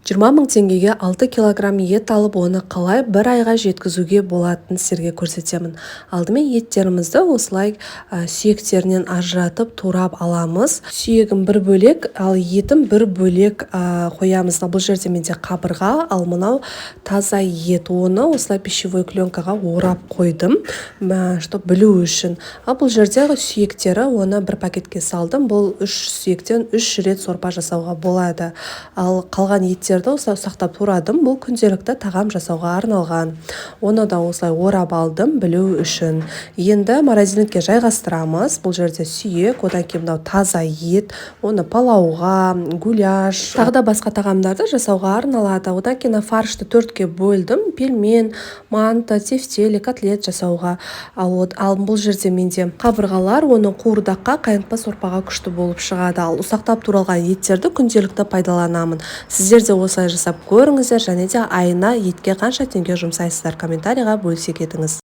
20 мың теңгеге 6 килограмм ет алып, оны қалай бір айға жеткізуге болатынын сіздерге көрсетемін. Алдымен еттерімізді осылай сүйектерінен ажыратып турап аламыз. Сүйегін бір бөлек, ал етін бір бөлек қоямыз. Бұл жерде менде қабырға, ал мынау таза ет. Оны осылай пищевой пленкаға орап қойдым, чтобы білу үшін. Ал бұл жерде сүйектері, оны бір пакетке салдым. Бұл 3 сүйектен 3 рет сорпа жасауға болады. Ал қалған еттерді осылай сақтап турадым. Бұл күнделікті тағам жасауға арналған. Оны да осылай орап алдым білу үшін. Енді морозилкаға жайғастырамыз. Бұл жерде сүйек, одан кейін мынау таза ет, оны палауға, гуляш, тағы да басқа тағамдарды жасауға арналады. Одан кейін фаршты 4-ке бөлдім. Пельмен, манты, тефтели, котлет жасауға. Ал бұл жерде менде қабырғалар, оны қуырдаққа, қайынтпа сорпаға күшті болып шығады. Ал ұсақтап туралған еттерді күнделікті пайдаланамын. Сіздер де осылай жасап көріңіздер, және де айына етке қанша теңге жұмсайсыздар, комментарийға бөлісе кетіңіз.